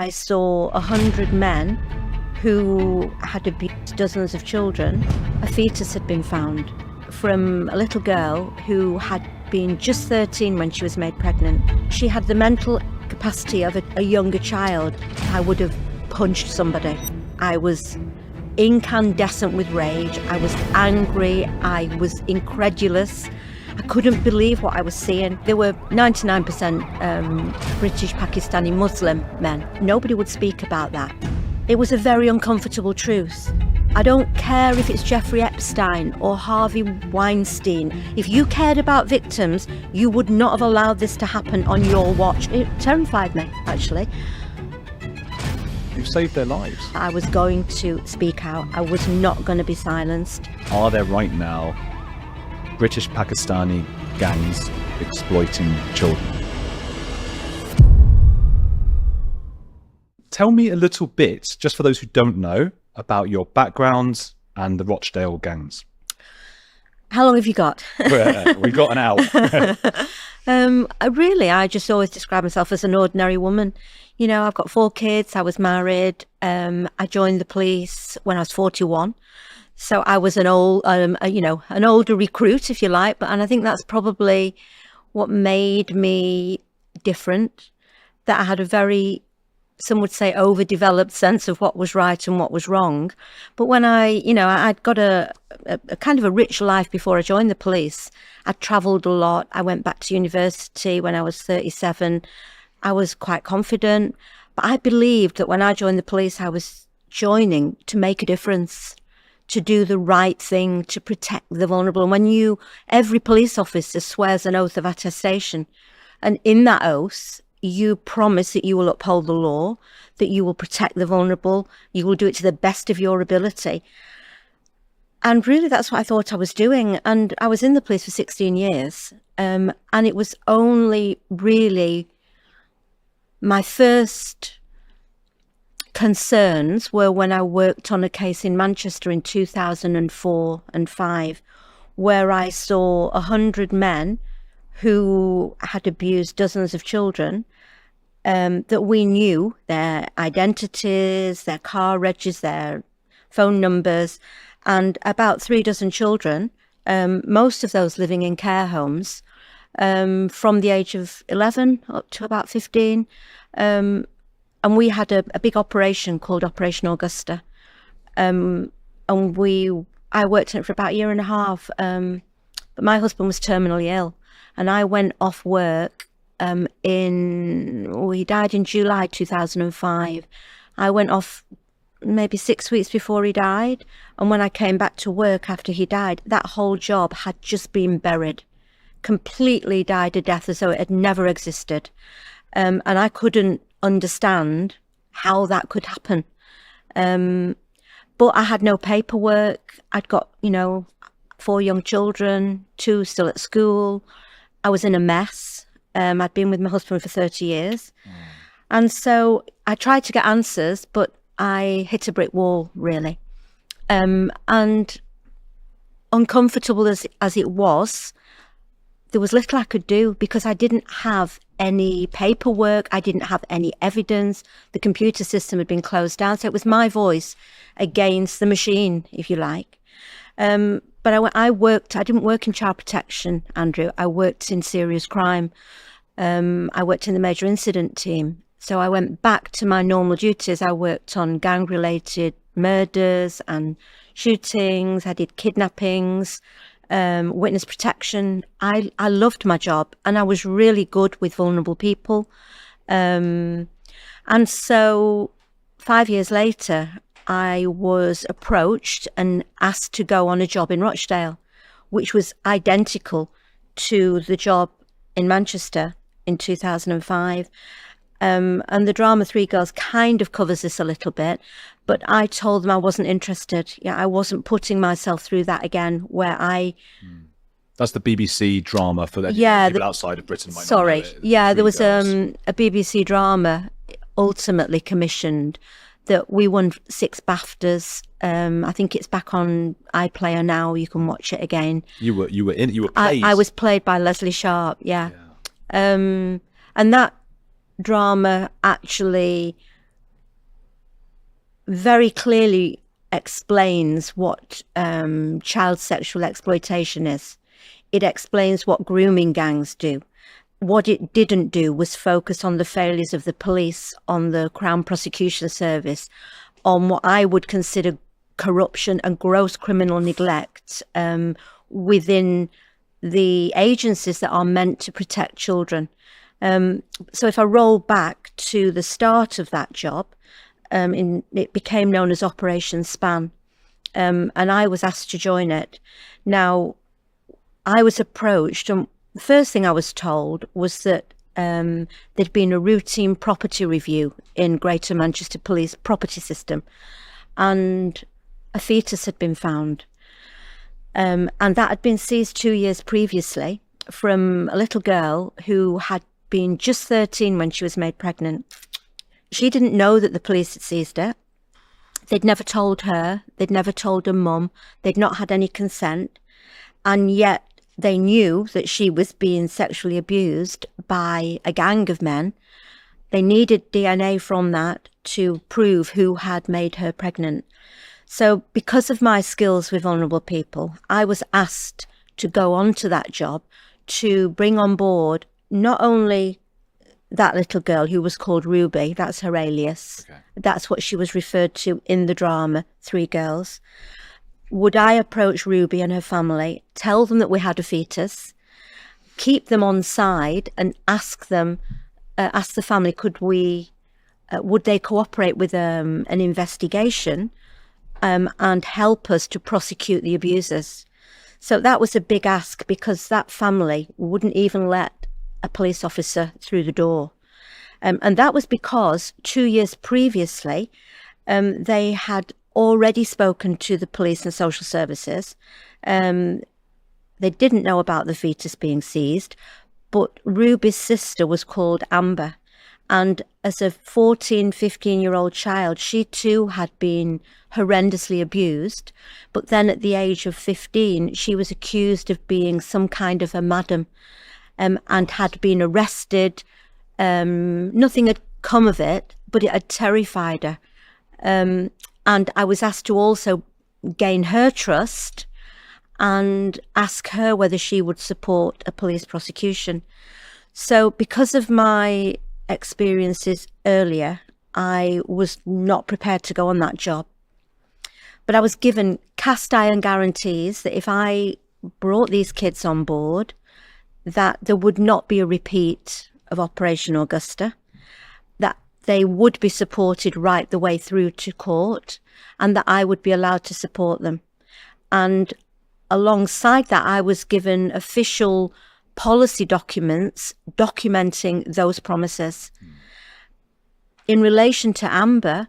I saw 100 men who had abused dozens of children. A fetus had been found from a little girl who had been just 13 when she was made pregnant. She had the mental capacity of a younger child. I would have punched somebody. I was incandescent with rage. I was angry. I was incredulous. I couldn't believe what I was seeing. There were 99% British Pakistani Muslim men. Nobody would speak about that. It was a very uncomfortable truth. I don't care if it's Jeffrey Epstein or Harvey Weinstein. If you cared about victims, you would not have allowed this to happen on your watch. It terrified me, actually. You've saved their lives. I was going to speak out. I was not going to be silenced. Are there right now British Pakistani gangs exploiting children? Tell me a little bit, just for those who don't know, about your background and the Rochdale gangs. How long have you got? We've got an hour. I just always describe myself as an ordinary woman. You know, I've got 4 kids. I was married. I joined the police when I was 41. So I was an older recruit, if you like. And I think that's probably what made me different. That I had a very, some would say, overdeveloped sense of what was right and what was wrong. But when I'd got a kind of a rich life before I joined the police. I travelled a lot. I went back to university when I was 37. I was quite confident. But I believed that when I joined the police, I was joining to make a difference, to do the right thing, to protect the vulnerable. And when every police officer swears an oath of attestation, and in that oath, you promise that you will uphold the law, that you will protect the vulnerable, you will do it to the best of your ability. And really, that's what I thought I was doing. And I was in the police for 16 years. And it was only really my first concerns were when I worked on a case in Manchester in 2004 and 5, where I saw 100 men who had abused dozens of children, that we knew their identities, their car regs, their phone numbers, and about 3 dozen children, most of those living in care homes, from the age of 11 up to about 15. And we had a big operation called Operation Augusta. And I worked in it for about a year and a half. But my husband was terminally ill. And I went off work he died in July 2005. I went off maybe 6 weeks before he died. And when I came back to work after he died, that whole job had just been buried, completely died a death as though it had never existed. And I couldn't understand how that could happen. But I had no paperwork. I'd got, 4 young children, 2 still at school. I was in a mess. I'd been with my husband for 30 years. And so I tried to get answers, but I hit a brick wall, really. And uncomfortable as it was, there was little I could do because I didn't have any paperwork. I didn't have any evidence. The computer system had been closed down. So it was my voice against the machine, if you like. But I didn't work in child protection, Andrew. I worked in serious crime. I worked in the major incident team. So I went back to my normal duties. I worked on gang-related murders and shootings. I did kidnappings, witness protection. I loved my job and I was really good with vulnerable people. And so 5 years later, I was approached and asked to go on a job in Rochdale, which was identical to the job in Manchester in 2005. And the drama Three Girls kind of covers this a little bit, but I told them I wasn't interested. Yeah, I wasn't putting myself through that again, where I... That's the BBC drama for the people outside of Britain. Might not know it. Yeah, there was a BBC drama ultimately commissioned that we won 6 BAFTAs. I think it's back on iPlayer now. You can watch it again. You were played. I was played by Leslie Sharp. Yeah. And that drama actually very clearly explains what child sexual exploitation is. It explains what grooming gangs do. What it didn't do was focus on the failures of the police, on the Crown Prosecution Service, on what I would consider corruption and gross criminal neglect within the agencies that are meant to protect children. So if I roll back to the start of that job, it became known as Operation Span, and I was asked to join it. Now, I was approached, and the first thing I was told was that there'd been a routine property review in Greater Manchester Police property system, and a fetus had been found. And that had been seized 2 years previously from a little girl who had been just 13 when she was made pregnant. She didn't know that the police had seized it. They'd never told her. They'd never told her mum. They'd not had any consent. And yet they knew that she was being sexually abused by a gang of men. They needed DNA from that to prove who had made her pregnant. So because of my skills with vulnerable people, I was asked to go on to that job to bring on board not only that little girl who was called Ruby, that's her alias. Okay. That's what she was referred to in the drama, Three Girls. Would I approach Ruby and her family, tell them that we had a fetus, keep them on side and ask the family, would they cooperate with an investigation and help us to prosecute the abusers? So that was a big ask, because that family wouldn't even let a police officer through the door. And that was because 2 years previously, they had already spoken to the police and social services. They didn't know about the fetus being seized, but Ruby's sister was called Amber. And as a 14, 15-year-old child, she too had been horrendously abused. But then at the age of 15, she was accused of being some kind of a madam, and had been arrested. Nothing had come of it, but it had terrified her. And I was asked to also gain her trust and ask her whether she would support a police prosecution. So because of my experiences earlier, I was not prepared to go on that job. But I was given cast iron guarantees that if I brought these kids on board, that there would not be a repeat of Operation Augusta, that they would be supported right the way through to court, and that I would be allowed to support them. And alongside that, I was given official policy documents documenting those promises. In relation to Amber,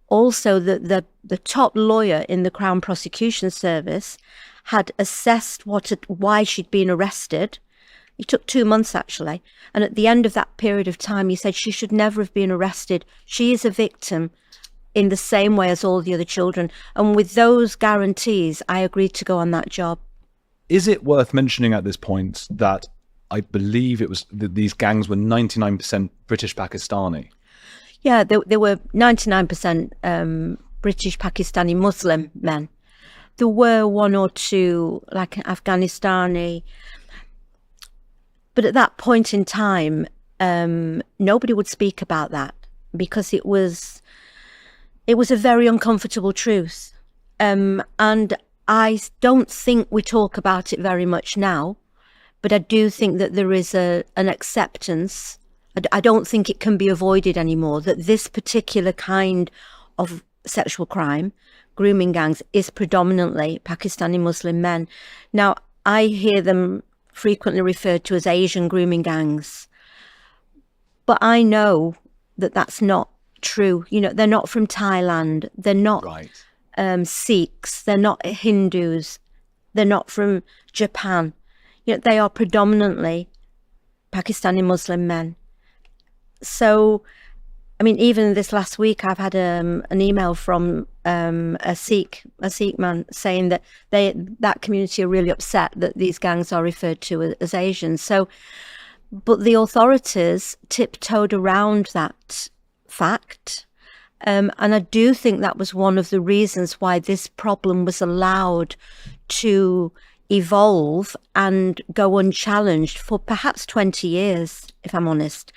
also the top lawyer in the Crown Prosecution Service had assessed why she'd been arrested. It took 2 months, actually. And at the end of that period of time, he said she should never have been arrested. She is a victim in the same way as all the other children. And with those guarantees, I agreed to go on that job. Is it worth mentioning at this point that I believe it was these gangs were 99% British Pakistani? Yeah, there were 99% British Pakistani Muslim men. There were one or two, like Afghanistani. But at that point in time, nobody would speak about that, because it was a very uncomfortable truth. And I don't think we talk about it very much now, but I do think that there is an acceptance. I don't think it can be avoided anymore, that this particular kind of sexual crime, grooming gangs, is predominantly Pakistani Muslim men. Now, I hear them frequently referred to as Asian grooming gangs, but I know that that's not true. You know, they're not from Thailand, they're not Sikhs, they're not Hindus, they're not from Japan. You know, they are predominantly Pakistani Muslim men. So, I mean, even this last week, I've had an email from a Sikh man saying that that community are really upset that these gangs are referred to as Asians. So, but the authorities tiptoed around that fact And I do think that was one of the reasons why this problem was allowed to evolve and go unchallenged for perhaps 20 years, if I'm honest.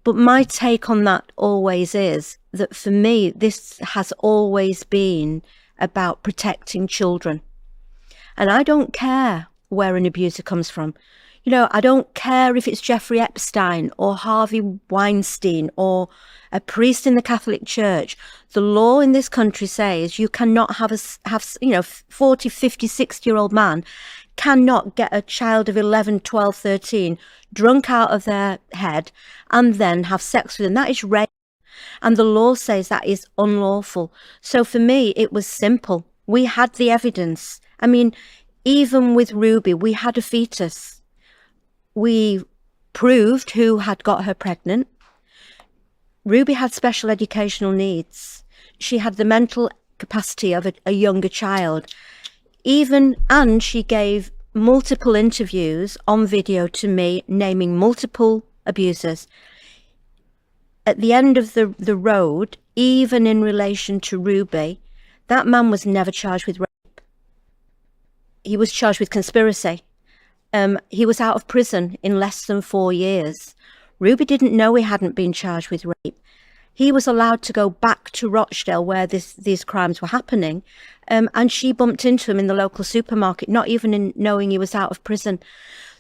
But my take on that always is that for me, this has always been about protecting children. And I don't care where an abuser comes from. You know, I don't care if it's Jeffrey Epstein or Harvey Weinstein or a priest in the Catholic Church. The law in this country says you cannot have 40, 50, 60-year-old man cannot get a child of 11, 12, 13 drunk out of their head and then have sex with them. That is rape. And the law says that is unlawful. So for me, it was simple. We had the evidence. I mean, even with Ruby, we had a fetus. We proved who had got her pregnant. Ruby had special educational needs. She had the mental capacity of a younger child. And she gave multiple interviews on video to me, naming multiple abusers. At the end of the road, even in relation to Ruby, that man was never charged with rape. He was charged with conspiracy. He was out of prison in less than 4 years. Ruby didn't know he hadn't been charged with rape. He was allowed to go back to Rochdale where these crimes were happening, and she bumped into him in the local supermarket, not even in knowing he was out of prison.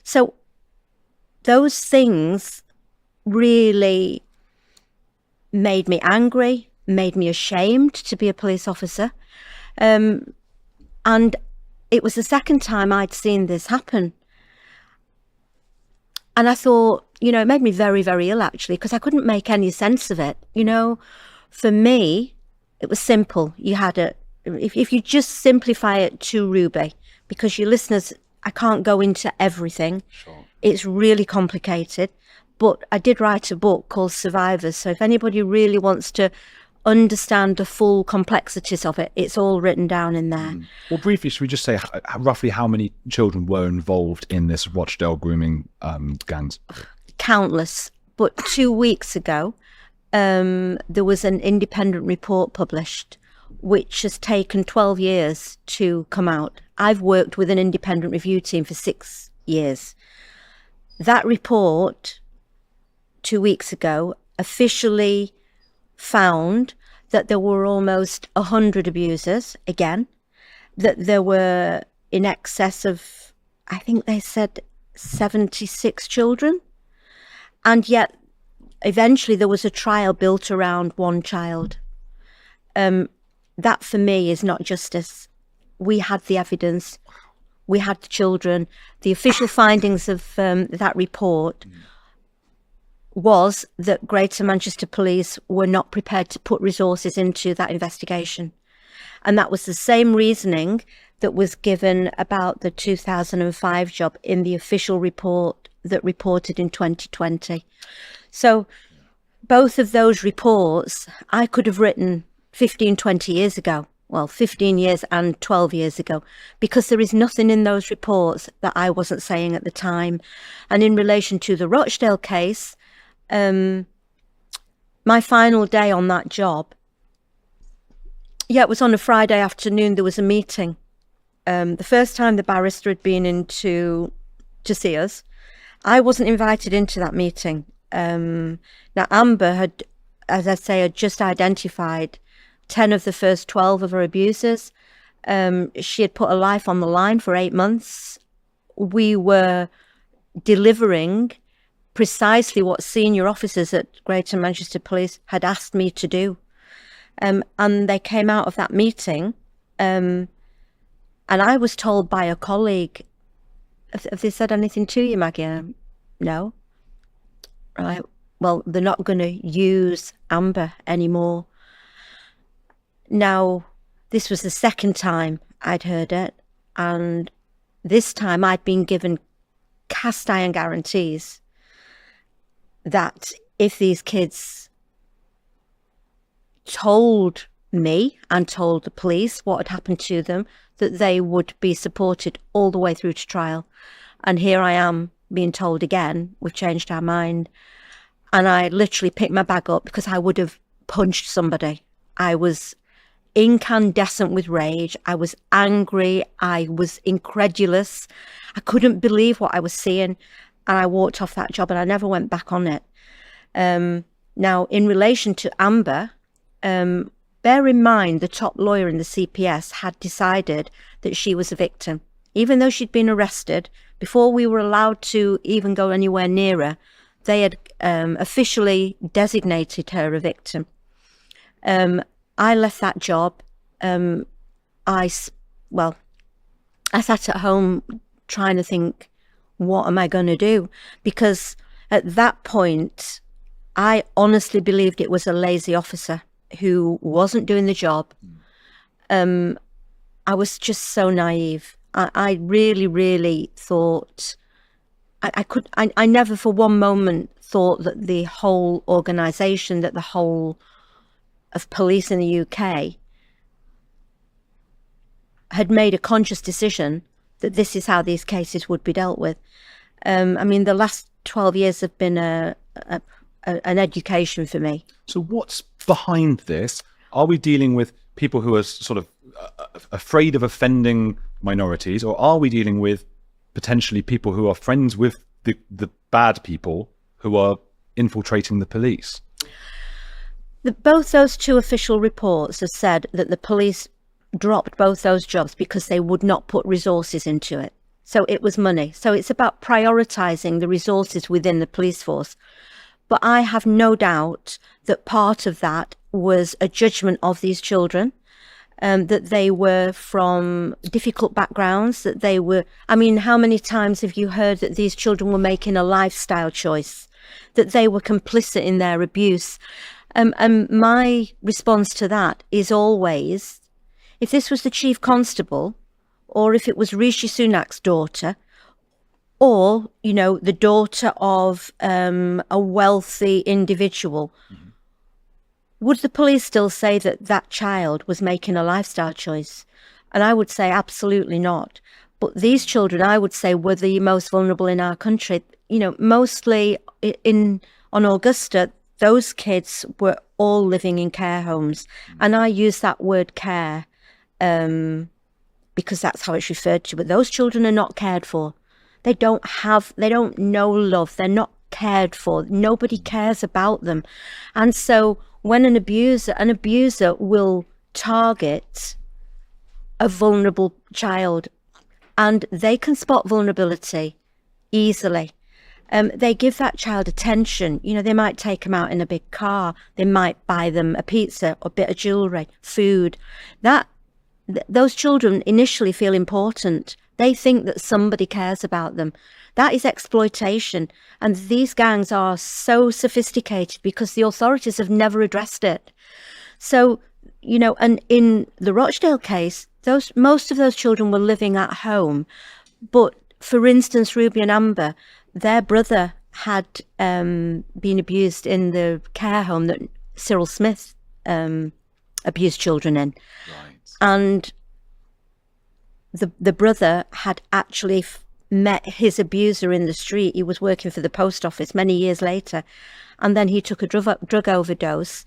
So those things really made me angry, made me ashamed to be a police officer. And it was the second time I'd seen this happen. And I thought, you know, it made me very, very ill, actually, because I couldn't make any sense of it. You know, for me, it was simple. You had if you just simplify it to Ruby, because your listeners, I can't go into everything. Sure. It's really complicated. But I did write a book called Survivors. So if anybody really wants to understand the full complexities of it, it's all written down in there. Well, briefly, should we just say roughly how many children were involved in this Rochdale grooming gangs? Countless. But 2 weeks ago, there was an independent report published, which has taken 12 years to come out. I've worked with an independent review team for 6 years. That report 2 weeks ago officially found that there were almost 100 abusers, again, that there were in excess of, I think they said 76 children. And yet, eventually there was a trial built around one child. That for me is not justice. We had the evidence, we had the children. The official findings of that report was that Greater Manchester Police were not prepared to put resources into that investigation. And that was the same reasoning that was given about the 2005 job in the official report that reported in 2020. So both of those reports I could have written 15, 20 years ago. Well, 15 years and 12 years ago, because there is nothing in those reports that I wasn't saying at the time. And in relation to the Rochdale case, my final day on that job, it was on a Friday afternoon. There was a meeting. The first time the barrister had been in to see us, I wasn't invited into that meeting. Now, Amber had, as I say, had just identified 10 of the first 12 of her abusers. She had put her life on the line for 8 months. We were delivering precisely what senior officers at Greater Manchester Police had asked me to do. And they came out of that meeting, and I was told by a colleague, have they said anything to you, Maggie? No. Right. Well, they're not going to use Amber anymore. Now, this was the second time I'd heard it, and this time I'd been given cast iron guarantees that if these kids told me and told the police what had happened to them, that they would be supported all the way through to trial. And here I am being told again, we've changed our mind. And I literally picked my bag up because I would have punched somebody. I was incandescent with rage. I was angry. I was incredulous. I couldn't believe what I was seeing. And I walked off that job and I never went back on it. Now, in relation to Amber, bear in mind the top lawyer in the CPS had decided that she was a victim. Even though she'd been arrested, before we were allowed to even go anywhere near her, they had officially designated her a victim. I left that job. I sat at home trying to think, what am I going to do? Because at that point, I honestly believed it was a lazy officer who wasn't doing the job. I was just so naive. I really, really thought I never for one moment thought that the whole organisation, that the whole of police in the UK had made a conscious decision that this is how these cases would be dealt with. I mean, the last 12 years have been an education for me. So what's behind this? Are we dealing with people who are sort of afraid of offending minorities, or are we dealing with potentially people who are friends with the bad people who are infiltrating the police? Both those two official reports have said that the police dropped both those jobs because they would not put resources into it. So it was money. So it's about prioritising the resources within the police force. But I have no doubt that part of that was a judgment of these children, that they were from difficult backgrounds, that they were, I mean, how many times have you heard that these children were making a lifestyle choice, that they were complicit in their abuse? And my response to that is always, if this was the chief constable, or if it was Rishi Sunak's daughter, or, you know, the daughter of a wealthy individual, would the police still say that that child was making a lifestyle choice? And I would say absolutely not. But these children, I would say, were the most vulnerable in our country. You know, mostly on Augusta, those kids were all living in care homes. And I use that word care because that's how it's referred to. But those children are not cared for. They don't know love. They're not cared for. Nobody cares about them. And so when an abuser will target a vulnerable child, and they can spot vulnerability easily. They give that child attention. You know, they might take them out in a big car. They might buy them a pizza, a bit of jewelry, food. Those children initially feel important. They think that somebody cares about them. That is exploitation. And these gangs are so sophisticated because the authorities have never addressed it. So, you know, and in the Rochdale case, most of those children were living at home. But for instance, Ruby and Amber, their brother had been abused in the care home that Cyril Smith abused children in. Right. And the brother had actually met his abuser in the street. He was working for the post office many years later. And then he took a drug overdose,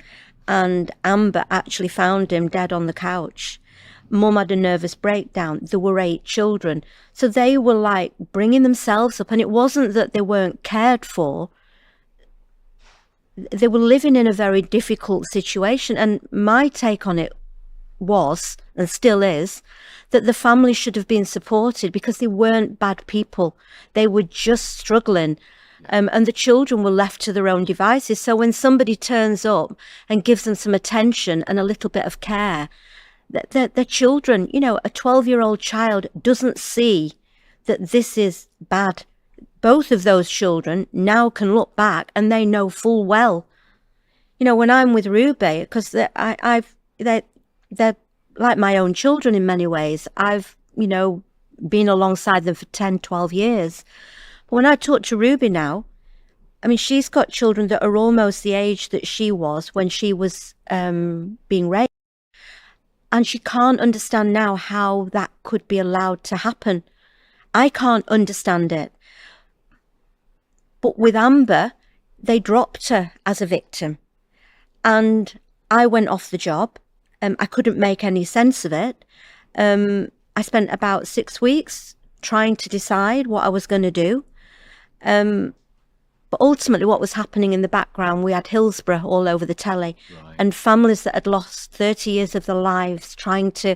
and Amber actually found him dead on the couch. Mum had a nervous breakdown. There were 8 children. So they were like bringing themselves up. And it wasn't that they weren't cared for. They were living in a very difficult situation. And my take on it was, and still is, that the family should have been supported because they weren't bad people. They were just struggling. And the children were left to their own devices. So when somebody turns up and gives them some attention and a little bit of care, the children, you know, a 12-year-old child doesn't see that this is bad. Both of those children now can look back and they know full well. You know, when I'm with Ruby, because they're like my own children in many ways. I've, you know, been alongside them for 10, 12 years. But when I talk to Ruby now, I mean, she's got children that are almost the age that she was when she was being raped. And she can't understand now how that could be allowed to happen. I can't understand it. But with Amber, they dropped her as a victim. And I went off the job. I couldn't make any sense of it. I spent about 6 weeks trying to decide what I was going to do. But ultimately what was happening in the background, we had Hillsborough all over the telly, and families that had lost 30 years of their lives trying to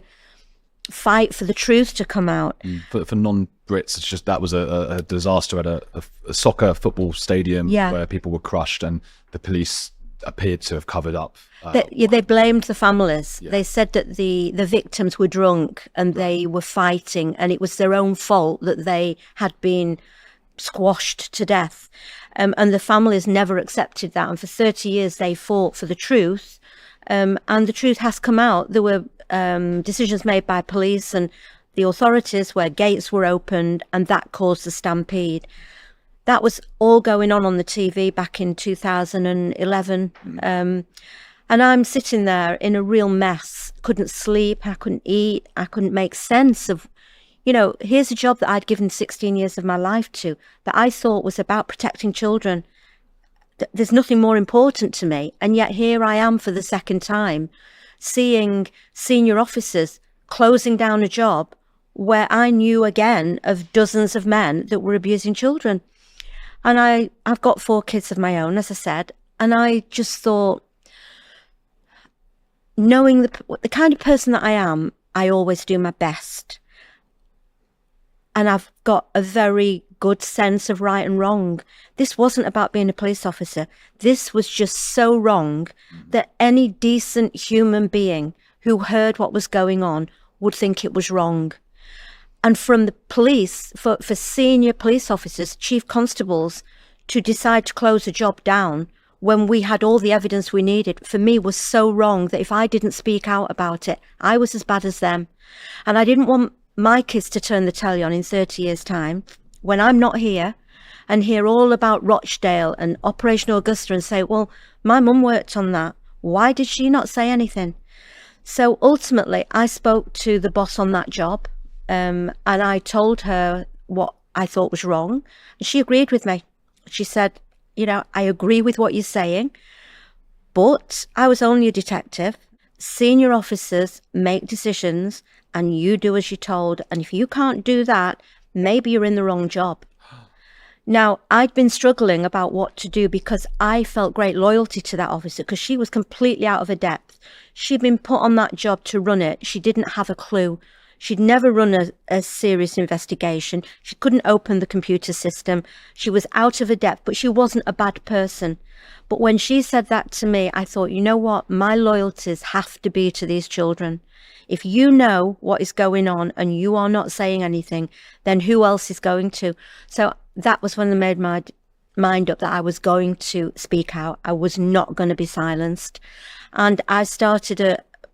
fight for the truth to come out. For non-Brits, it's just that was a disaster at a soccer football stadium where people were crushed and the police appeared to have covered up. They blamed the families. They said that the victims were drunk and they were fighting, and it was their own fault that they had been squashed to death. And the families never accepted that. And for 30 years, they fought for the truth. And the truth has come out. There were decisions made by police and the authorities where gates were opened, and that caused the stampede. That was all going on the TV back in 2011. And I'm sitting there in a real mess. Couldn't sleep, I couldn't eat, I couldn't make sense of, here's a job that I'd given 16 years of my life to, that I thought was about protecting children. There's nothing more important to me. And yet here I am for the second time, seeing senior officers closing down a job where I knew again of dozens of men that were abusing children. And I've got 4 kids of my own, as I said, and I just thought, knowing the kind of person that I am, I always do my best. And I've got a very good sense of right and wrong. This wasn't about being a police officer. This was just so wrong that any decent human being who heard what was going on would think it was wrong. And from the police, for senior police officers, chief constables, to decide to close a job down when we had all the evidence we needed, for me was so wrong that if I didn't speak out about it, I was as bad as them. And I didn't want my kids to turn the telly on in 30 years' time when I'm not here and hear all about Rochdale and Operation Augusta and say, well, my mum worked on that. Why did she not say anything? So ultimately, I spoke to the boss on that job, and I told her what I thought was wrong. And she agreed with me. She said, I agree with what you're saying, but I was only a detective. Senior officers make decisions and you do as you're told. And if you can't do that, maybe you're in the wrong job. Now, I'd been struggling about what to do because I felt great loyalty to that officer because she was completely out of her depth. She'd been put on that job to run it. She didn't have a clue. She'd never run a serious investigation. She couldn't open the computer system. She was out of her depth, but she wasn't a bad person. But when she said that to me, I thought, you know what? My loyalties have to be to these children. If you know what is going on and you are not saying anything, then who else is going to? So that was when I made my mind up that I was going to speak out. I was not going to be silenced. And I started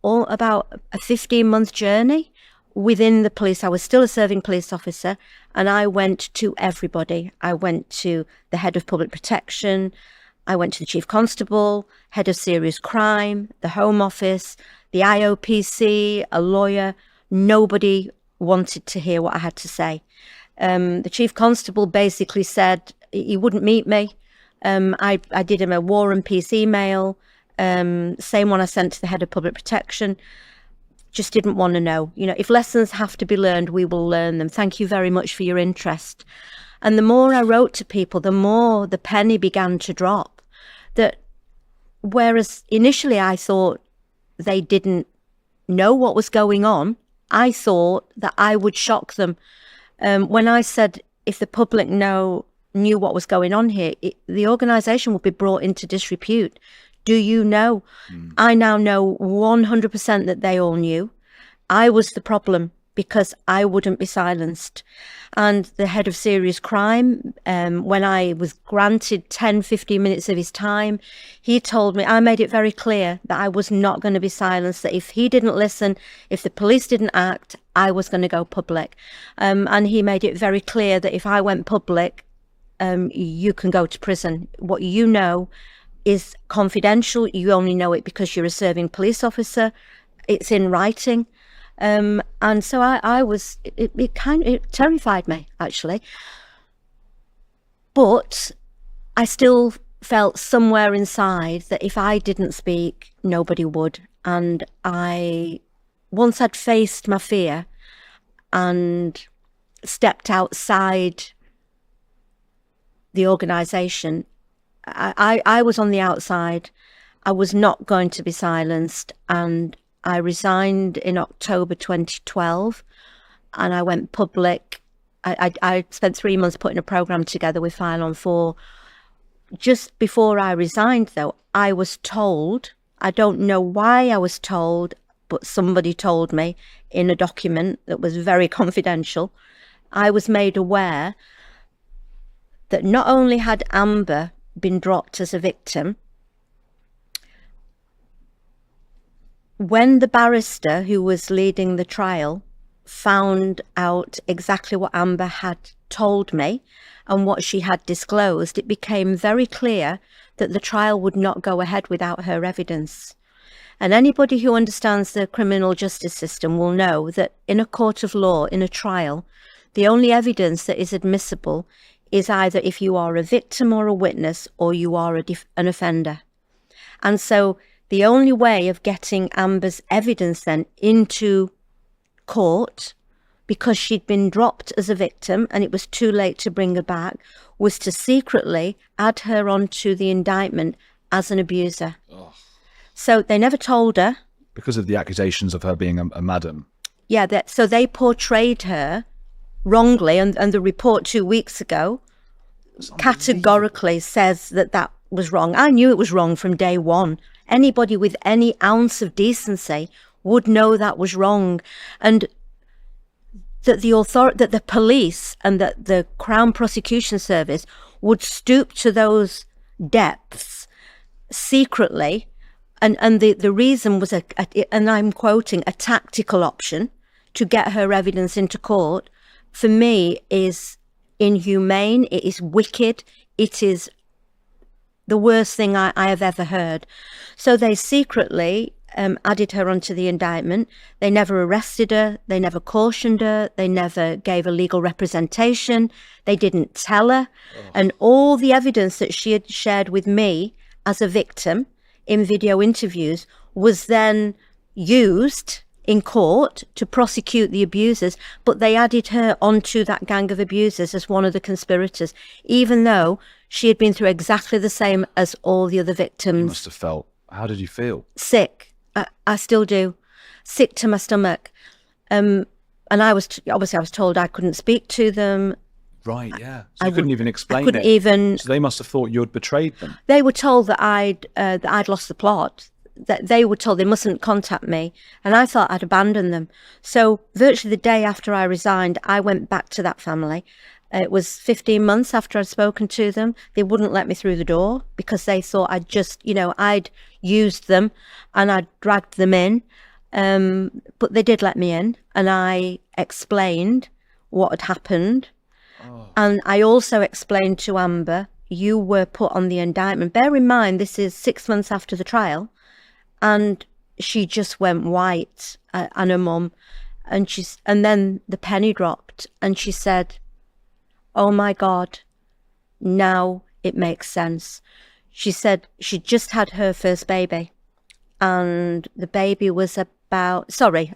about a 15-month journey within the police. I was still a serving police officer, and I went to everybody. I went to the head of public protection. I went to the chief constable, head of serious crime, the Home Office, the IOPC, a lawyer. Nobody wanted to hear what I had to say. The chief constable basically said he wouldn't meet me. I did him a War and Peace email, same one I sent to the head of public protection. Just didn't want to know. If lessons have to be learned, we will learn them. Thank you very much for your interest. And the more I wrote to people, the more the penny began to drop. That whereas initially I thought they didn't know what was going on, I thought that I would shock them. When I said if the public knew what was going on here, the organisation would be brought into disrepute. Do you know? I now know 100% that they all knew. I was the problem because I wouldn't be silenced. And the head of serious crime, when I was granted 10, 15 minutes of his time, he told me, I made it very clear that I was not going to be silenced, that if he didn't listen, if the police didn't act, I was going to go public. And he made it very clear that if I went public, you can go to prison. What you know is confidential. You only know it because you're a serving police officer. It's in writing. And so I was, it terrified me, actually. But I still felt somewhere inside that if I didn't speak, nobody would. And once I'd faced my fear and stepped outside the organisation, I was on the outside. I was not going to be silenced, and I resigned in October 2012, and I went public. I spent 3 months putting a programme together with File on 4. Just before I resigned, though, I was told, I don't know why I was told, but somebody told me in a document that was very confidential, I was made aware that not only had Amber been dropped as a victim, when the barrister who was leading the trial found out exactly what Amber had told me and what she had disclosed, it became very clear that the trial would not go ahead without her evidence. And anybody who understands the criminal justice system will know that in a court of law, in a trial, the only evidence that is admissible is either if you are a victim or a witness, or you are an offender. And so the only way of getting Amber's evidence then into court, because she'd been dropped as a victim and it was too late to bring her back, was to secretly add her onto the indictment as an abuser. Oh. So they never told her. Because of the accusations of her being a madam. Yeah, so they portrayed her wrongly, and the report 2 weeks ago categorically says that was wrong. I knew it was wrong from day one. Anybody with any ounce of decency would know that was wrong, and that the police and that the Crown Prosecution Service would stoop to those depths secretly, and the reason was and I'm quoting, a tactical option to get her evidence into court, for me is inhumane. It is wicked. It is the worst thing I have ever heard. So they secretly added her onto the indictment. They never arrested her. They never cautioned her. They never gave a legal representation. They didn't tell her. Oh. And all the evidence that she had shared with me as a victim in video interviews was then used in court to prosecute the abusers, but they added her onto that gang of abusers as one of the conspirators, even though she had been through exactly the same as all the other victims. You must have felt, how did you feel? Sick. I still do. Sick to my stomach. And I was told I couldn't speak to them. Right, yeah. So you couldn't even explain it. I couldn't even. So they must have thought you had betrayed them. They were told that I'd lost the plot. That they were told they mustn't contact me, and I thought I'd abandoned them. So virtually the day after I resigned, I went back to that family. It was 15 months after I'd spoken to them. They wouldn't let me through the door because they thought I'd used them and I'd dragged them in. But they did let me in, and I explained what had happened. Oh. And I also explained to Amber, you were put on the indictment. Bear in mind, this is 6 months after the trial. And she just went white, and her mum, and then the penny dropped, and she said, "Oh my God, now it makes sense." She said she'd just had her first baby, and the baby was a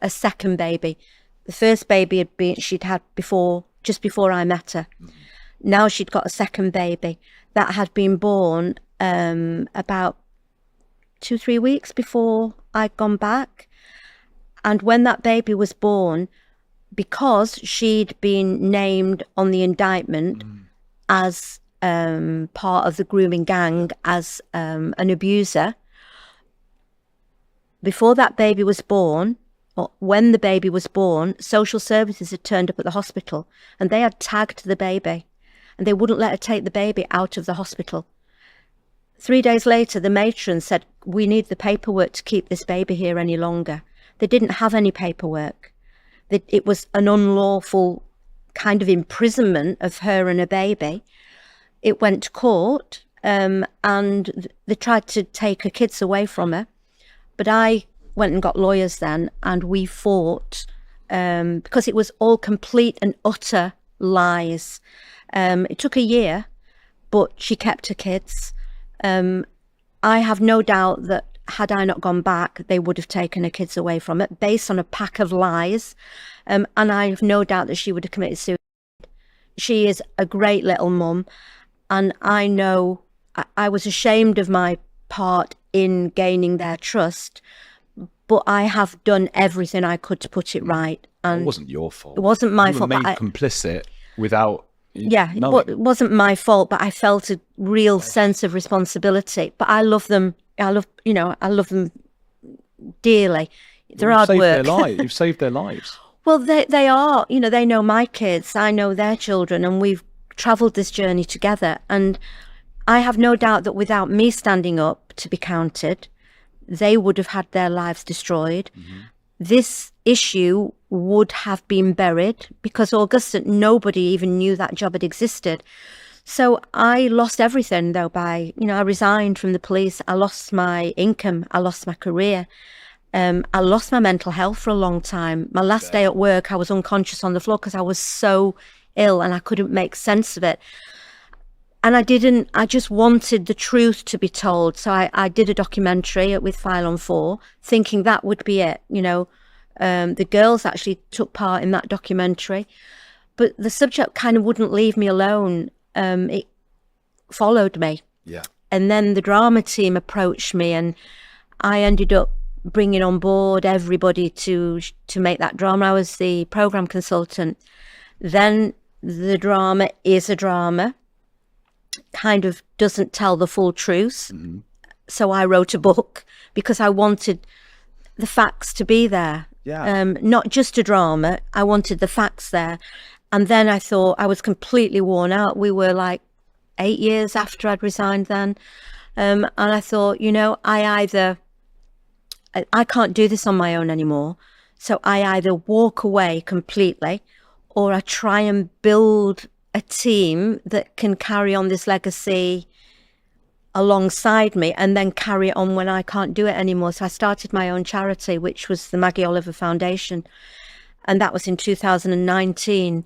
second baby. The first baby she'd had just before I met her. Now she'd got a second baby that had been born about 2-3 weeks before I'd gone back. And when that baby was born, because she'd been named on the indictment as part of the grooming gang, as an abuser, before that baby was born, or when the baby was born, social services had turned up at the hospital and they had tagged the baby, and they wouldn't let her take the baby out of the hospital. 3 days later, the matron said, "We need the paperwork to keep this baby here any longer." They didn't have any paperwork. It was an unlawful kind of imprisonment of her and her baby. It went to court, and they tried to take her kids away from her. But I went and got lawyers then, and we fought because it was all complete and utter lies. It took a year, but she kept her kids. I have no doubt that had I not gone back, they would have taken her kids away from it based on a pack of lies. And I have no doubt that she would have committed suicide. She is a great little mum. And I know I was ashamed of my part in gaining their trust, but I have done everything I could to put it right. And it wasn't your fault. It wasn't my fault. You were made complicit without knowing. It wasn't my fault, but I felt a real sense of responsibility. But I love them. I love them dearly. They're hard work. You've saved their lives. Well, they are. They know my kids. I know their children, and we've travelled this journey together. And I have no doubt that without me standing up to be counted, they would have had their lives destroyed. Mm-hmm. This issue would have been buried because nobody even knew that job had existed. So I lost everything though I resigned from the police. I lost my income. I lost my career. I lost my mental health for a long time. My last day at work, I was unconscious on the floor because I was so ill and I couldn't make sense of it. And I just wanted the truth to be told. So I did a documentary with File on 4, thinking that would be it. The girls actually took part in that documentary, but the subject kind of wouldn't leave me alone. It followed me. Yeah. And then the drama team approached me and I ended up bringing on board everybody to make that drama. I was the program consultant. Then the drama is a drama, kind of doesn't tell the full truth. Mm-hmm. So I wrote a book because I wanted the facts to be there. Yeah. Not just a drama. I wanted the facts there. And then I thought I was completely worn out. We were like 8 years after I'd resigned then. And I thought, I can't do this on my own anymore. So I either walk away completely or I try and build a team that can carry on this legacy alongside me and then carry it on when I can't do it anymore. So I started my own charity, which was the Maggie Oliver Foundation. And that was in 2019.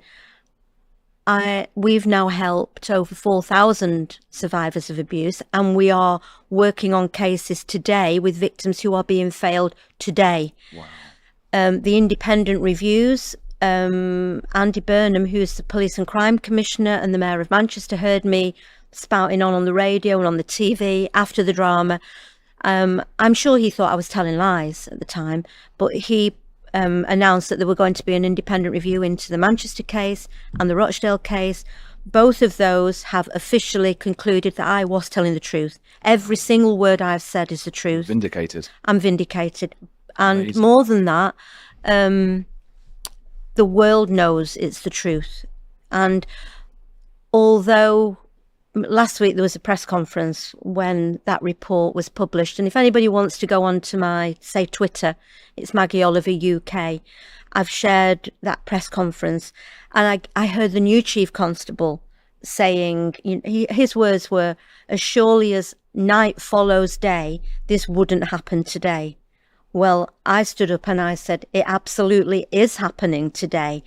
We've now helped over 4,000 survivors of abuse, and we are working on cases today with victims who are being failed today. Wow. The independent reviews, Andy Burnham, who's the Police and Crime Commissioner and the Mayor of Manchester, heard me spouting on the radio and on the TV after the drama. I'm sure he thought I was telling lies at the time, but he announced that there were going to be an independent review into the Manchester case and the Rochdale case. Both of those have officially concluded that I was telling the truth. Every single word I've said is the truth. Vindicated. I'm vindicated. And Amazing. More than that, the world knows it's the truth. And although last week there was a press conference when that report was published, and if anybody wants to go on to my, say, Twitter, it's Maggie Oliver UK. I've shared that press conference, and I heard the new chief constable saying, his words were, as surely as night follows day, this wouldn't happen today. Well, I stood up and I said, it absolutely is happening today.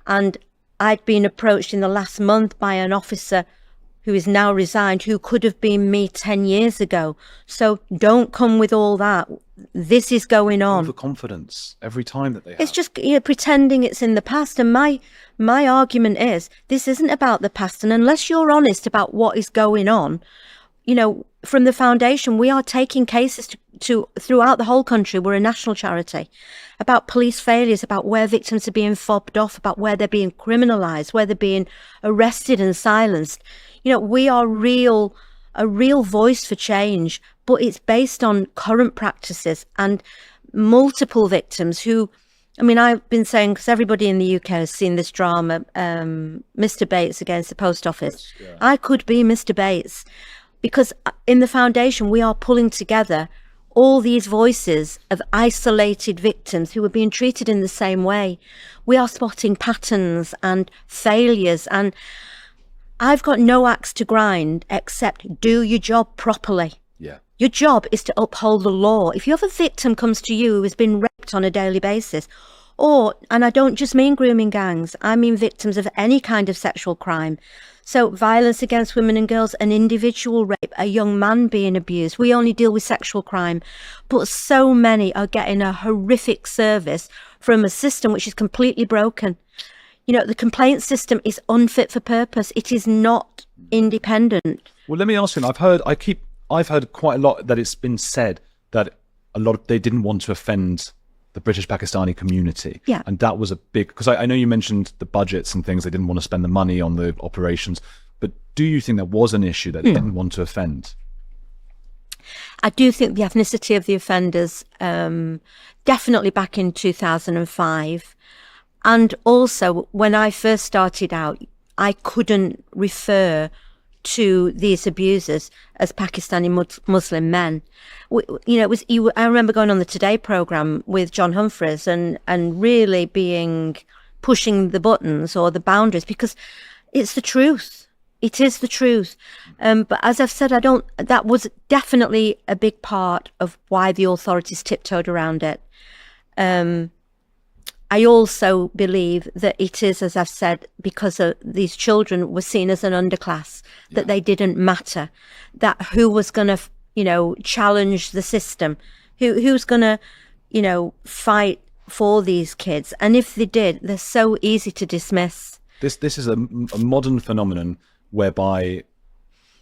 And I'd been approached in the last month by an officer who is now resigned, who could have been me 10 years ago. So don't come with all that. This is going on. Overconfidence every time that they have. It's just pretending it's in the past. And my argument is, this isn't about the past. And unless you're honest about what is going on, from the foundation, we are taking cases to throughout the whole country. We're a national charity about police failures, about where victims are being fobbed off, about where they're being criminalised, where they're being arrested and silenced. We are a real voice for change, but it's based on current practices and multiple victims who, I've been saying, because everybody in the UK has seen this drama, Mr. Bates against the post office. Yes, yeah. I could be Mr. Bates, because in the foundation, we are pulling together all these voices of isolated victims who are being treated in the same way. We are spotting patterns and failures, and I've got no axe to grind except do your job properly. Yeah. Your job is to uphold the law. If you have a victim comes to you who has been raped on a daily basis, and I don't just mean grooming gangs, I mean victims of any kind of sexual crime, So violence against women and girls, an individual rape, a young man being abused. We only deal with sexual crime, but so many are getting a horrific service from a system which is completely broken. You know, the complaint system is unfit for purpose. It is not independent. Well, let me ask you, I've heard quite a lot that it's been said that they didn't want to offend the British Pakistani community. Yeah. And that was a big, because I know you mentioned the budgets and things, they didn't want to spend the money on the operations, but do you think there was an issue that they didn't want to offend? I do think the ethnicity of the offenders, definitely back in 2005. And also, when I first started out, I couldn't refer to these abusers as Pakistani Muslim men. You know, I remember going on the Today programme with John Humphreys and really pushing the buttons or the boundaries, because it's the truth. It is the truth. But as I've said, that was definitely a big part of why the authorities tiptoed around it. I also believe that it is, as I've said, because these children were seen as an underclass, that they didn't matter, that who was going to, you know, challenge the system, who's going to, fight for these kids. And if they did, they're so easy to dismiss. This is a modern phenomenon whereby,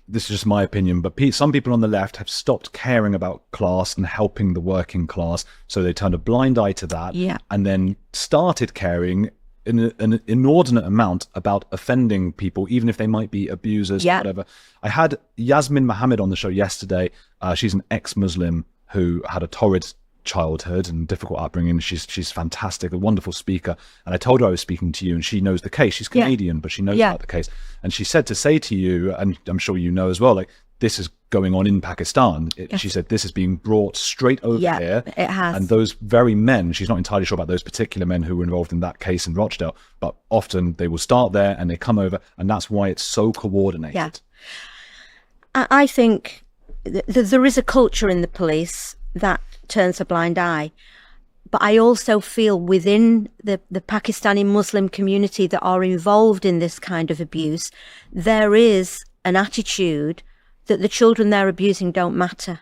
this is just my opinion, but some people on the left have stopped caring about class and helping the working class. So they turned a blind eye to that, and then started caring in an inordinate amount about offending people, even if they might be abusers, whatever. I had Yasmin Mohammed on the show yesterday. She's an ex-Muslim who had a torrid childhood and difficult upbringing. She's fantastic, a wonderful speaker. And I told her I was speaking to you, and she knows the case. She's Canadian, but she knows about the case. And she said to say to you, and I'm sure you know as well, like, this is going on in Pakistan. She said this is being brought straight over here. It has. And those very men, she's not entirely sure about those particular men who were involved in that case in Rochdale, but often they will start there and they come over, and that's why it's so coordinated. Yeah. I think there is a culture in the police that turns a blind eye. But I also feel within the Pakistani Muslim community that are involved in this kind of abuse, there is an attitude that the children they're abusing don't matter,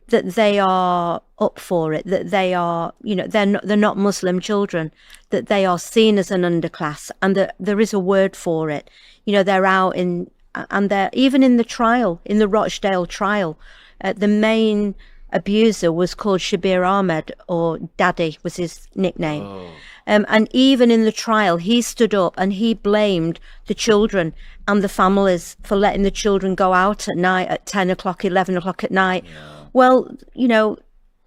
that they are up for it, that they are, they're not Muslim children, that they are seen as an underclass, and that there is a word for it. They're out and they're even in the trial, in the Rochdale trial, the main abuser was called Shabir Ahmed, or Daddy was his nickname. And even in the trial, he stood up and he blamed the children and the families for letting the children go out at night at 10 o'clock, 11 o'clock at night. Well,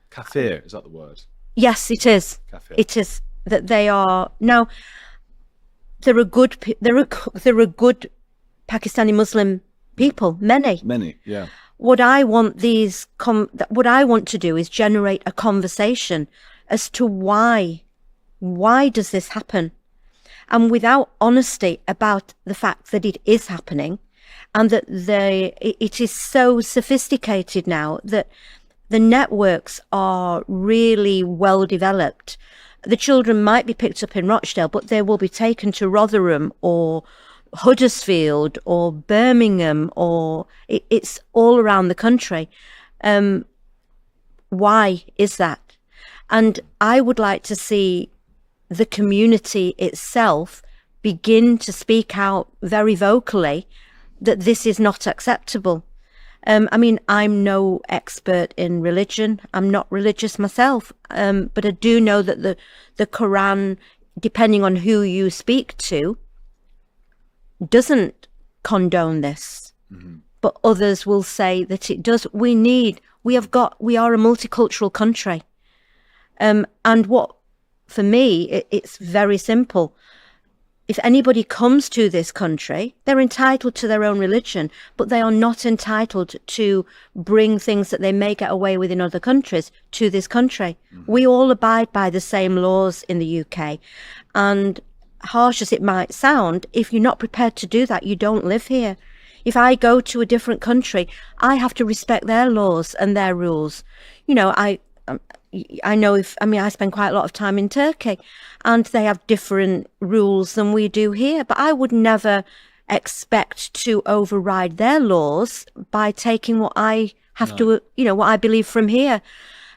Kafir, is that the word? Yes, it is. Kafir. It is that they are now. There are good Pakistani Muslim people, many, yeah. What I want to do is generate a conversation as to why does this happen, and without honesty about the fact that it is happening, and that it is so sophisticated now that the networks are really well developed. The children might be picked up in Rochdale, but they will be taken to Rotherham or Huddersfield or Birmingham, or it's all around the country. Why is that? And I would like to see the community itself begin to speak out very vocally that this is not acceptable. I'm no expert in religion. I'm not religious myself, but I do know that the Quran, depending on who you speak to, doesn't condone this. But others will say that it does. We are a multicultural country. And for me, it's very simple. If anybody comes to this country, they're entitled to their own religion, but they are not entitled to bring things that they may get away with in other countries to this country. We all abide by the same laws in the UK. And harsh as it might sound, if you're not prepared to do that, you don't live here. If I go to a different country, I have to respect their laws and their rules. I know I spend quite a lot of time in Turkey, and they have different rules than we do here, but I would never expect to override their laws by taking what I have to, what I believe from here.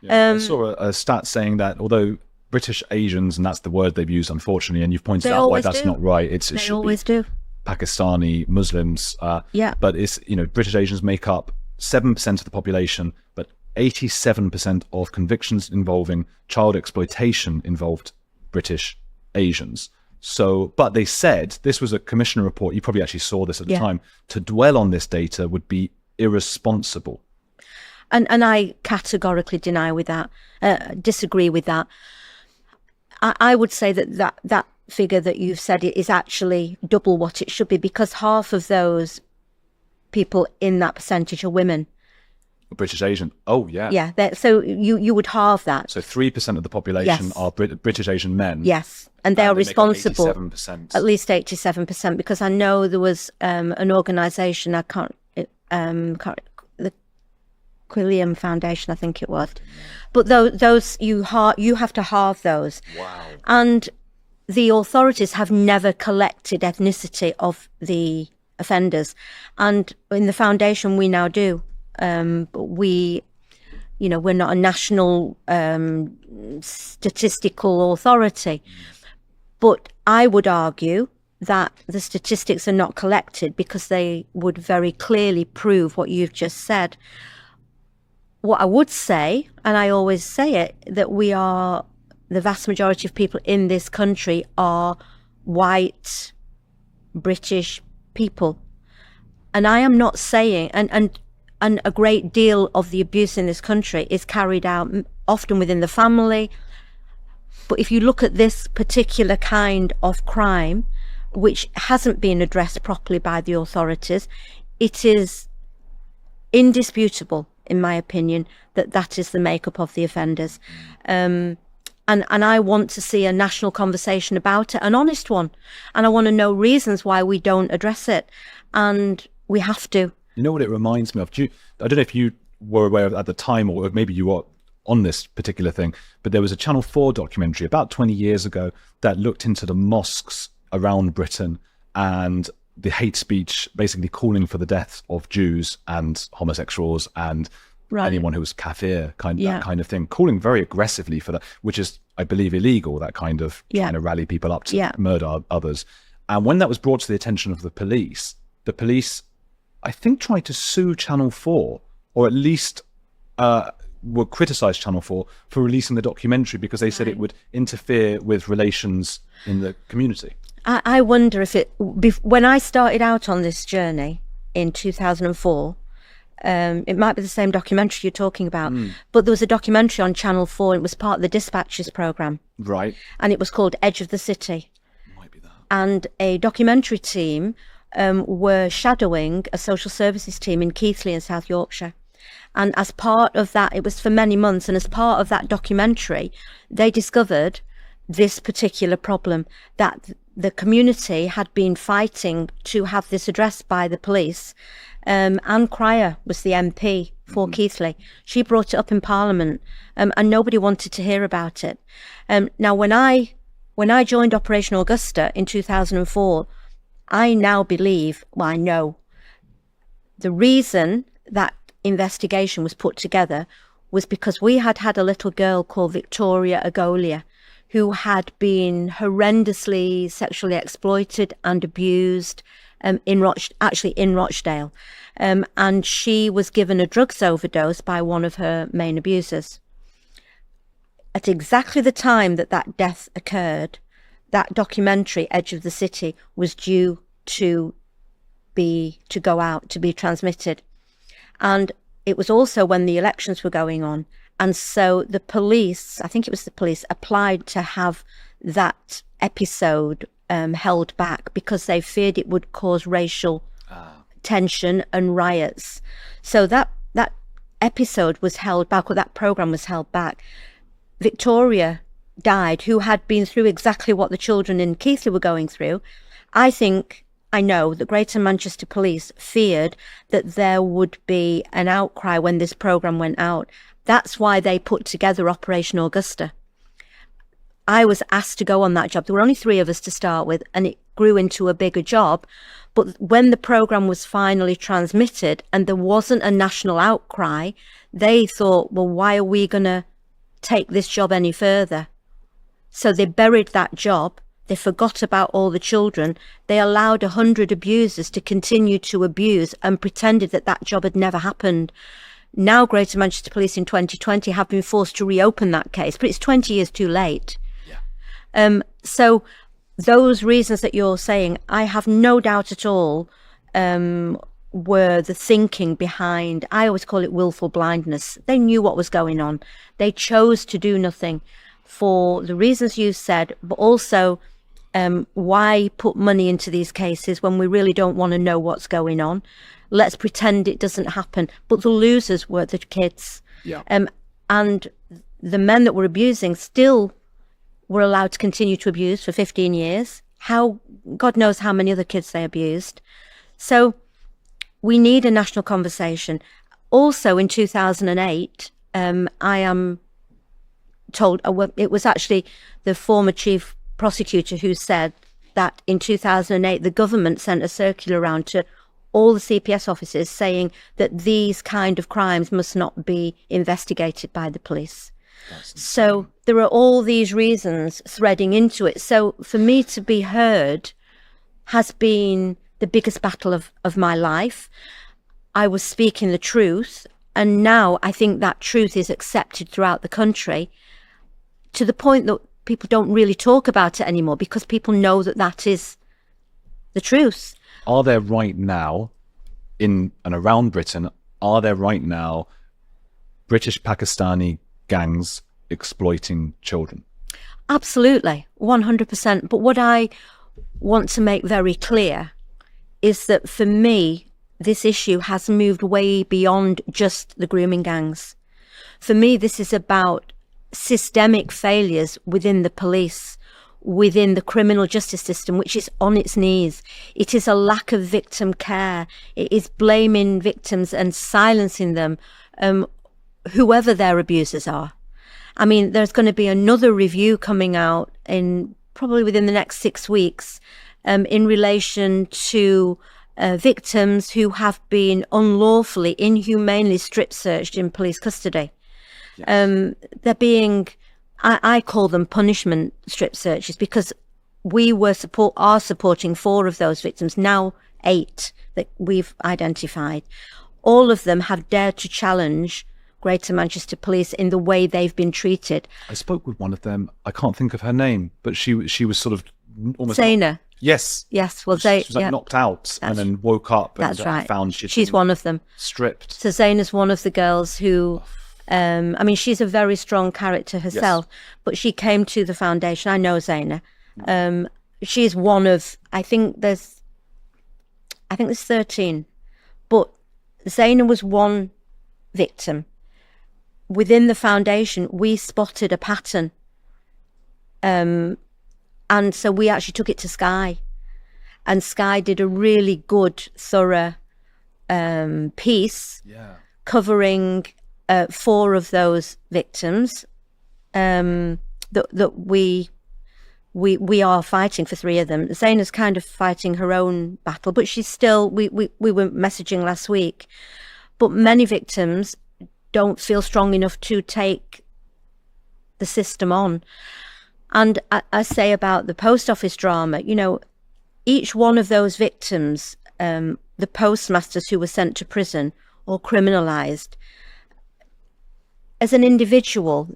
I saw a stat saying that although British Asians, and that's the word they've used, unfortunately, and you've pointed out why that's not right. They always do. Pakistani Muslims. But it's, British Asians make up 7% of the population, but 87% of convictions involving child exploitation involved British Asians. So, but they said, this was a commissioner report, you probably actually saw this at the time, to dwell on this data would be irresponsible. And I categorically disagree with that. I would say that figure that you've said is actually double what it should be, because half of those people in that percentage are women. British Asian. Oh, yeah. Yeah. So you would halve that. So 3% of the population are British Asian men. Yes. And they are responsible. At least 87%. At least 87%, because I know there was an organisation, the Quilliam Foundation, I think it was. But those you have to halve those. Wow. And the authorities have never collected ethnicity of the offenders. And in the foundation, we now do. We're not a national statistical authority, but I would argue that the statistics are not collected because they would very clearly prove what you've just said. What I would say, and I always say it, that the vast majority of people in this country are white British people. And I am not saying, and a great deal of the abuse in this country is carried out often within the family. But if you look at this particular kind of crime, which hasn't been addressed properly by the authorities, it is indisputable, in my opinion, that is the makeup of the offenders. And I want to see a national conversation about it, an honest one. And I want to know reasons why we don't address it. And we have to. You know what it reminds me of? I don't know if you were aware of at the time, or maybe you were on this particular thing, but there was a Channel 4 documentary about 20 years ago that looked into the mosques around Britain and the hate speech, basically calling for the death of Jews and homosexuals and anyone who was kafir, that kind of thing, calling very aggressively for that, which is, I believe, illegal, that kind of trying to rally people up to murder others. And when that was brought to the attention of the police, I think, tried to sue Channel 4, or at least would criticise Channel 4 for releasing the documentary because they said it would interfere with relations in the community. I wonder if when I started out on this journey in 2004, it might be the same documentary you're talking about, but there was a documentary on Channel 4, it was part of the Dispatches programme. Right. And it was called Edge of the City. Might be that. And a documentary team were shadowing a social services team in Keighley in South Yorkshire. And as part of that, it was for many months, and as part of that documentary, they discovered this particular problem, that the community had been fighting to have this addressed by the police. Anne Cryer was the MP for Keighley. She brought it up in Parliament, and nobody wanted to hear about it. Now, when I joined Operation Augusta in 2004, I now believe, well, I know, the reason that investigation was put together was because we had a little girl called Victoria Agolia who had been horrendously sexually exploited and abused in Rochdale. And she was given a drugs overdose by one of her main abusers. At exactly the time that death occurred, that documentary, Edge of the City, was due to go out, to be transmitted. And it was also when the elections were going on. And so the police, I think it was the police, applied to have that episode held back because they feared it would cause racial tension and riots. So that episode was held back, or that programme was held back. Victoria died, who had been through exactly what the children in Keighley were going through. I know that Greater Manchester Police feared that there would be an outcry when this programme went out. That's why they put together Operation Augusta. I was asked to go on that job. There were only 3 of us to start with, and it grew into a bigger job. But when the program was finally transmitted and there wasn't a national outcry, they thought, well, why are we going to take this job any further? So they buried that job. They forgot about all the children. They allowed 100 abusers to continue to abuse and pretended that that job had never happened. Now Greater Manchester Police in 2020 have been forced to reopen that case, but it's 20 years too late. Yeah. So those reasons that you're saying, I have no doubt at all, were the thinking behind, I always call it willful blindness. They knew what was going on. They chose to do nothing for the reasons you said, but also why put money into these cases when we really don't want to know what's going on? Let's pretend it doesn't happen. But the losers were the kids. Yeah. And the men that were abusing still were allowed to continue to abuse for 15 years. God knows how many other kids they abused. So we need a national conversation. Also in 2008, I am told, it was actually the former chief prosecutor who said that in 2008, the government sent a circular around to all the CPS offices saying that these kind of crimes must not be investigated by the police. So there are all these reasons threading into it. So for me to be heard has been the biggest battle of my life. I was speaking the truth, and now I think that truth is accepted throughout the country to the point that people don't really talk about it anymore because people know that that is the truth. Are there right now, in and around Britain, are there right now British Pakistani gangs exploiting children? Absolutely, 100%. But what I want to make very clear is that for me, this issue has moved way beyond just the grooming gangs. For me, this is about systemic failures within the police, within the criminal justice system, which is on its knees. It is a lack of victim care. It is blaming victims and silencing them, whoever their abusers are. I mean, there's going to be another review coming out in probably within the next 6 weeks, in relation to victims who have been unlawfully, inhumanely strip searched in police custody. Yes. They're being, I call them punishment strip searches, because we are supporting 4 of those victims, now 8 that we've identified. All of them have dared to challenge Greater Manchester Police in the way they've been treated. I spoke with one of them. I can't think of her name, but she was sort of almost Zaina. Yes. Well, she was like knocked out and then woke up and right. found she's one of them. Stripped. So Zaina's one of the girls who, I mean, she's a very strong character herself, yes. But she came to the foundation. I know Zaina. She's one of, I think there's 13, but Zaina was one victim. Within the foundation, we spotted a pattern. And so we actually took it to Sky. And Sky did a really good, thorough piece covering 4 of those victims that we are fighting for 3 of them. Zaina's kind of fighting her own battle, but she's still, we were messaging last week, but many victims don't feel strong enough to take the system on. And I say about the post office drama, you know, each one of those victims, the postmasters who were sent to prison or criminalised, as an individual,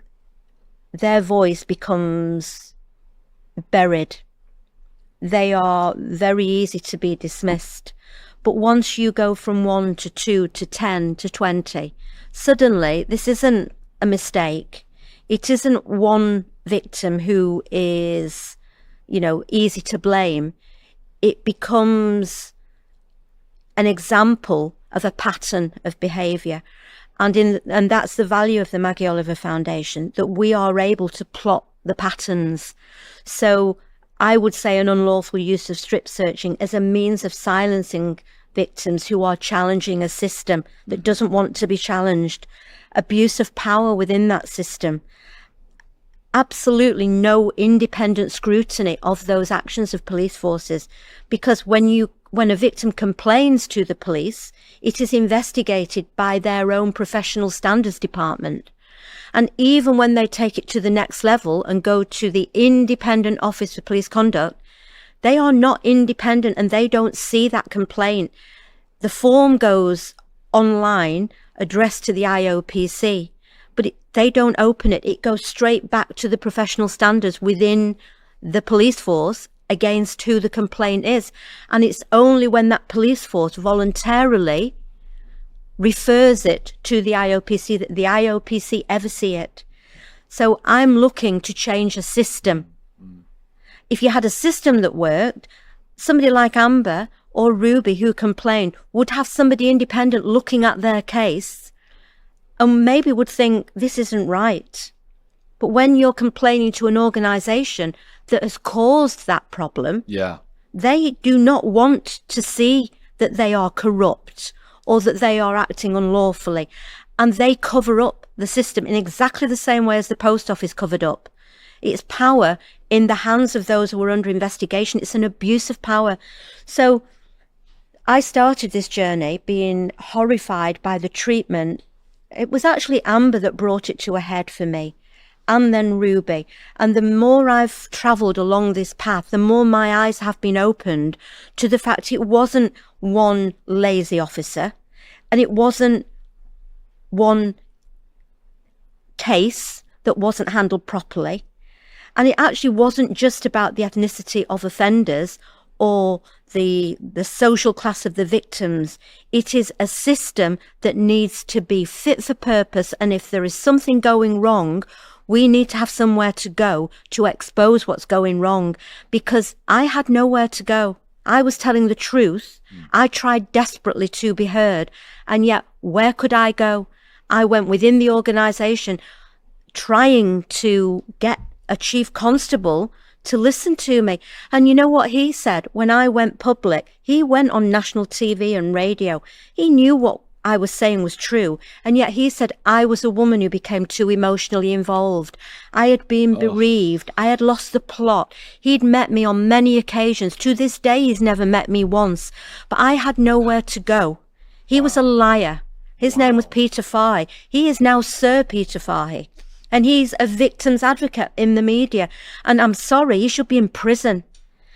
their voice becomes buried. They are very easy to be dismissed. But once you go from 1 to 2 to 10 to 20, suddenly this isn't a mistake. It isn't one victim who is, you know, easy to blame. It becomes an example of a pattern of behaviour. And that's the value of the Maggie Oliver Foundation, that we are able to plot the patterns. So I would say an unlawful use of strip searching as a means of silencing victims who are challenging a system that doesn't want to be challenged, abuse of power within that system. absolutely no independent scrutiny of those actions of police forces, because when a victim complains to the police, it is investigated by their own professional standards department. And even when they take it to the next level and go to the Independent Office for Police Conduct, they are not independent and they don't see that complaint. The form goes online, addressed to the IOPC, but they don't open it. It goes straight back to the professional standards within the police force against who the complaint is. And it's only when that police force voluntarily refers it to the IOPC that the IOPC ever see it. So I'm looking to change a system. If you had a system that worked, somebody like Amber or Ruby who complained would have somebody independent looking at their case and maybe would think this isn't right. But when you're complaining to an organisation that has caused that problem, they do not want to see that they are corrupt or that they are acting unlawfully. And they cover up the system in exactly the same way as the post office covered up. It's power in the hands of those who are under investigation. It's an abuse of power. So I started this journey being horrified by the treatment. It was actually Amber that brought it to a head for me, and then Ruby. And the more I've travelled along this path, the more my eyes have been opened to the fact it wasn't one lazy officer, and it wasn't one case that wasn't handled properly. And it actually wasn't just about the ethnicity of offenders or the social class of the victims. It is a system that needs to be fit for purpose, and if there is something going wrong, we need to have somewhere to go to expose what's going wrong, because I had nowhere to go. I was telling the truth. I tried desperately to be heard, and yet where could I go? I went within the organisation trying to get a chief constable to listen to me. And you know what he said? When I went public, he went on national TV and radio. He knew what I was saying was true. And yet he said I was a woman who became too emotionally involved. I had been bereaved. I had lost the plot. He'd met me on many occasions. To this day, he's never met me once. But I had nowhere to go. He was a liar. His name was Peter Fahey. He is now Sir Peter Fahey. And he's a victim's advocate in the media. And I'm sorry, he should be in prison.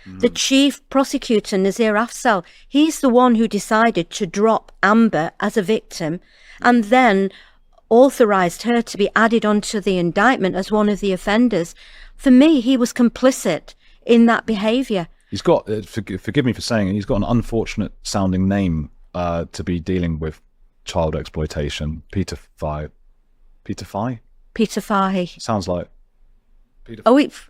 The chief prosecutor, Nazir Afzal, he's the one who decided to drop Amber as a victim and then authorised her to be added onto the indictment as one of the offenders. For me, he was complicit in that behaviour. He's got, forgive me for saying it, he's got an unfortunate sounding name to be dealing with child exploitation. Peter Fahey. Peter Fahey? Peter Fahey. Sounds like Peter.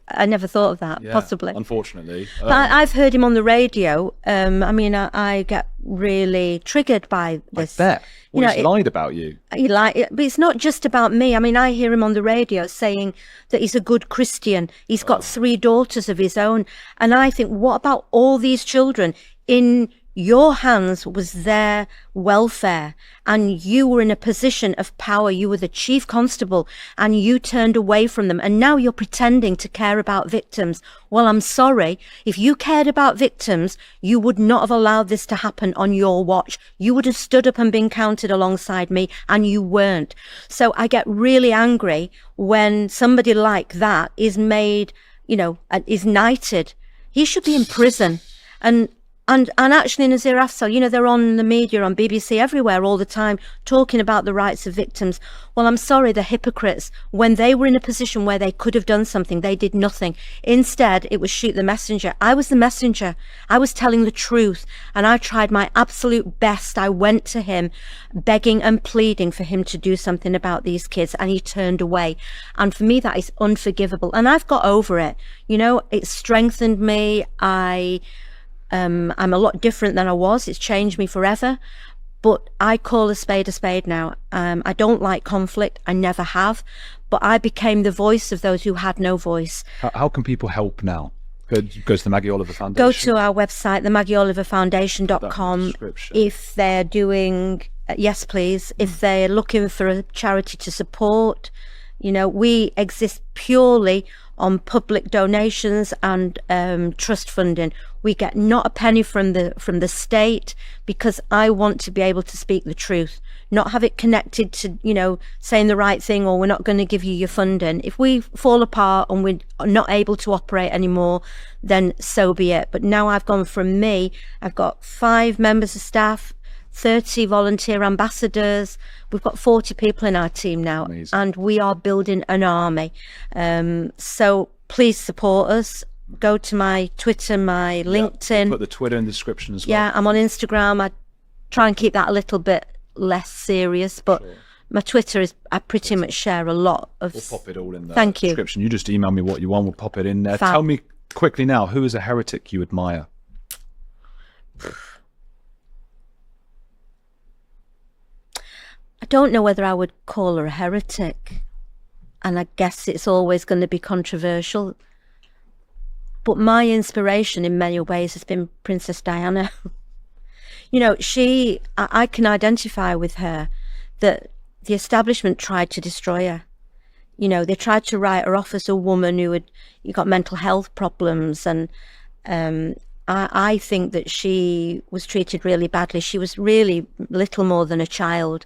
I never thought of that, possibly. Unfortunately. But I've heard him on the radio. I get really triggered by this. I bet. Well, he's lied about you. But it's not just about me. I mean, I hear him on the radio saying that he's a good Christian. He's got 3 daughters of his own. And I think, what about all these children? In your hands was their welfare, and you were in a position of power. You were the chief constable and you turned away from them, and now you're pretending to care about victims. Well, I'm sorry, if you cared about victims, you would not have allowed this to happen on your watch. You would have stood up and been counted alongside me, and you weren't. So I get really angry when somebody like that is made, is knighted. He should be in prison. And actually, Nazir Afzal, they're on the media, on BBC, everywhere, all the time, talking about the rights of victims. Well, I'm sorry, the hypocrites, when they were in a position where they could have done something, they did nothing. Instead, it was shoot the messenger. I was the messenger. I was telling the truth, and I tried my absolute best. I went to him, begging and pleading for him to do something about these kids, and he turned away. And for me, that is unforgivable. And I've got over it. It's strengthened me. I'm a lot different than I was. It's changed me forever. But I call a spade now. I don't like conflict. I never have. But I became the voice of those who had no voice. How can people help now? Go to the Maggie Oliver Foundation. Go to our website, themaggieoliverfoundation.com. If they're doing, yes please, if they're looking for a charity to support, You know, we exist purely on public donations and trust funding. We get not a penny from the state, because I want to be able to speak the truth, not have it connected to, you know, saying the right thing, or we're not going to give you your funding. If we fall apart and we're not able to operate anymore, then so be it. But now I've gone from me, I've got 5 members of staff, 30 volunteer ambassadors. We've got 40 people in our team now. Amazing. And we are building an army. So please support us. Go to my Twitter, my LinkedIn. We'll put the Twitter in the description as well. Yeah, I'm on Instagram. I try and keep that a little bit less serious, but my Twitter is, I pretty much share a lot of... We'll pop it all in the Thank you. description. You just email me what you want, we'll pop it in there. Fab. Tell me quickly now, who is a heretic you admire? I don't know whether I would call her a heretic, and I guess it's always going to be controversial, but my inspiration in many ways has been Princess Diana. You know, I can identify with her, that the establishment tried to destroy her. You know, they tried to write her off as a woman who got mental health problems, and I think that she was treated really badly. She was really little more than a child.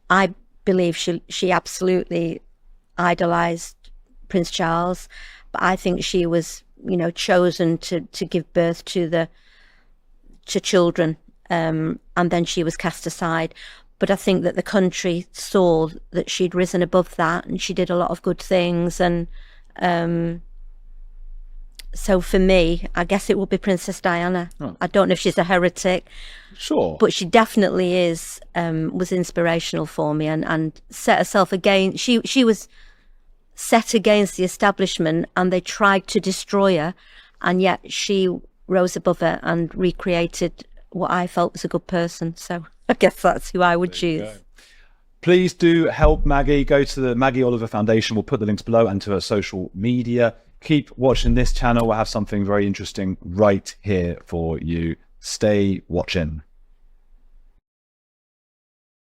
I believe she absolutely idolized Prince Charles, but I think she was, you know, chosen to give birth to children, and then she was cast aside. But I think that the country saw that she'd risen above that, and she did a lot of good things, and so for me, I guess it would be Princess Diana. Oh. I don't know if she's a heretic. Sure. But she definitely is, was inspirational for me, and set herself against, she was set against the establishment, and they tried to destroy her, and yet she rose above it and recreated what I felt was a good person. So I guess that's who I would choose. Please do help Maggie. Go to the Maggie Oliver Foundation. We'll put the links below, and to her social media. Keep watching this channel. We'll have something very interesting right here for you. Stay watching.